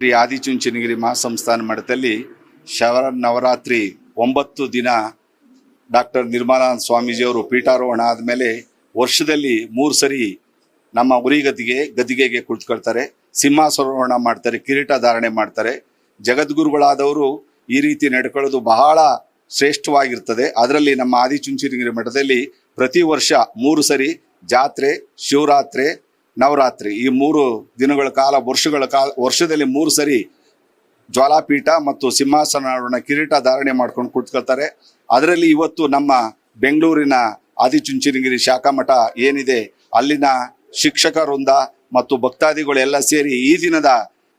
ಶ್ರೀ ಆದಿಚುಂಚನಗಿರಿ ಮಹಾಸಂಸ್ಥಾನ ಮಠದಲ್ಲಿ ನವರಾತ್ರಿ 9 ದಿನ ಡಾಕ್ಟರ್ ನಿರ್ಮಲಾನಂದ ಸ್ವಾಮೀಜಿಯವರು ಪೀಠಾರೋಹಣ ಆದಮೇಲೆ ವರ್ಷದಲ್ಲಿ 3 ಸರಿ ನಮ್ಮ ಗದ್ದಿಗೆಗೆ ಕುಳಿತುಕೊಳ್ತಾರೆ, ಸಿಂಹಾಸರೋಹಣ ಮಾಡ್ತಾರೆ, ಕಿರೀಟ ಧಾರಣೆ ಮಾಡ್ತಾರೆ. ಜಗದ್ಗುರುಗಳಾದವರು ಈ ರೀತಿ ನಡ್ಕೊಳ್ಳೋದು ಬಹಳ ಶ್ರೇಷ್ಠವಾಗಿರ್ತದೆ. ಅದರಲ್ಲಿ ನಮ್ಮ ಆದಿಚುಂಚನಗಿರಿ ಮಠದಲ್ಲಿ ಪ್ರತಿ ವರ್ಷ 3 ಸರಿ ಜಾತ್ರೆ, ಶಿವರಾತ್ರಿ, ನವರಾತ್ರಿ ಈ 3 ದಿನಗಳ ಕಾಲ ವರ್ಷದಲ್ಲಿ 3 ಸರಿ ಜ್ವಾಲಾಪೀಠ ಮತ್ತು ಸಿಂಹಾಸನ ಕಿರೀಟ ಧಾರಣೆ ಮಾಡ್ಕೊಂಡು ಕೂತ್ಕೊಳ್ತಾರೆ. ಅದರಲ್ಲಿ ಇವತ್ತು ನಮ್ಮ ಬೆಂಗಳೂರಿನ ಆದಿಚುಂಚನಗಿರಿ ಶಾಖಾ ಮಠ ಏನಿದೆ ಅಲ್ಲಿನ ಶಿಕ್ಷಕ ವೃಂದ ಮತ್ತು ಭಕ್ತಾದಿಗಳೆಲ್ಲ ಸೇರಿ ಈ ದಿನದ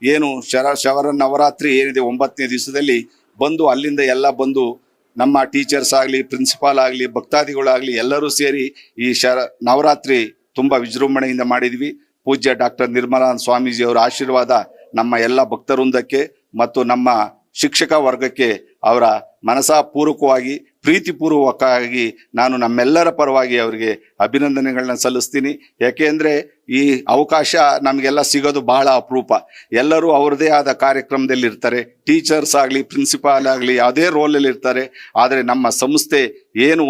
ಏನು ನವರಾತ್ರಿ ಏನಿದೆ 9ನೇ ದಿವಸದಲ್ಲಿ ಬಂದು ಅಲ್ಲಿಂದ ಎಲ್ಲ ಬಂದು ನಮ್ಮ ಟೀಚರ್ಸ್ ಆಗಲಿ, ಪ್ರಿನ್ಸಿಪಾಲ್ ಆಗಲಿ, ಭಕ್ತಾದಿಗಳಾಗಲಿ ಎಲ್ಲರೂ ಸೇರಿ ಈ ನವರಾತ್ರಿ ತುಂಬ ವಿಜೃಂಭಣೆಯಿಂದ ಮಾಡಿದ್ವಿ. ಪೂಜ್ಯ ಡಾಕ್ಟರ್ ನಿರ್ಮಲಾನಂದ ಸ್ವಾಮೀಜಿಯವರ ಆಶೀರ್ವಾದ ನಮ್ಮ ಎಲ್ಲ ಭಕ್ತವೃಂದಕ್ಕೆ ಮತ್ತು ನಮ್ಮ ಶಿಕ್ಷಕ ವರ್ಗಕ್ಕೆ ಅವರ ಮನಸಾಪೂರ್ವಕವಾಗಿ ಪ್ರೀತಿಪೂರ್ವಕವಾಗಿ ನಾನು ನಮ್ಮೆಲ್ಲರ ಪರವಾಗಿ ಅವರಿಗೆ ಅಭಿನಂದನೆಗಳನ್ನ ಸಲ್ಲಿಸ್ತೀನಿ. ಯಾಕೆಂದರೆ ಈ ಅವಕಾಶ ನಮಗೆಲ್ಲ ಸಿಗೋದು ಬಹಳ ಅಪರೂಪ. ಎಲ್ಲರೂ ಅವ್ರದ್ದೇ ಆದ ಕಾರ್ಯಕ್ರಮದಲ್ಲಿ ಇರ್ತಾರೆ, ಟೀಚರ್ಸ್ ಆಗಲಿ, ಪ್ರಿನ್ಸಿಪಾಲ್ ಆಗಲಿ ಯಾವುದೇ ರೋಲಲ್ಲಿ ಇರ್ತಾರೆ. ಆದರೆ ನಮ್ಮ ಸಂಸ್ಥೆ ಏನು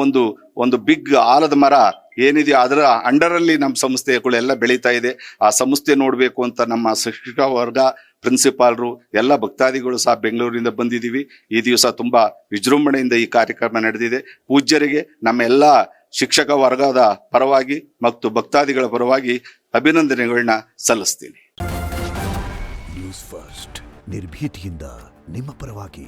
ಒಂದು ಬಿಗ್ ಆಲದ ಮರ ಏನಿದೆಯೋ ಅದರ ಅಂಡರಲ್ಲಿ ನಮ್ಮ ಸಂಸ್ಥೆಗಳೆಲ್ಲ ಬೆಳೀತಾ ಇದೆ. ಆ ಸಂಸ್ಥೆ ನೋಡಬೇಕು ಅಂತ ನಮ್ಮ ಶಿಕ್ಷಕ ವರ್ಗ, ಪ್ರಿನ್ಸಿಪಾಲ್ರು, ಎಲ್ಲ ಭಕ್ತಾದಿಗಳು ಸಹ ಬೆಂಗಳೂರಿನಿಂದ ಬಂದಿದ್ದೀವಿ. ಈ ದಿವಸ ತುಂಬ ವಿಜೃಂಭಣೆಯಿಂದ ಈ ಕಾರ್ಯಕ್ರಮ ನಡೆದಿದೆ. ಪೂಜ್ಯರಿಗೆ ನಮ್ಮ ಎಲ್ಲ ಶಿಕ್ಷಕ ವರ್ಗದ ಪರವಾಗಿ ಮತ್ತು ಭಕ್ತಾದಿಗಳ ಪರವಾಗಿ ಅಭಿನಂದನೆಗಳನ್ನ ಸಲ್ಲಿಸ್ತೀನಿ. ನ್ಯೂಸ್ ಫಸ್ಟ್ ನಿರ್ಭೀತಿಯಿಂದ ನಿಮ್ಮ ಪರವಾಗಿ.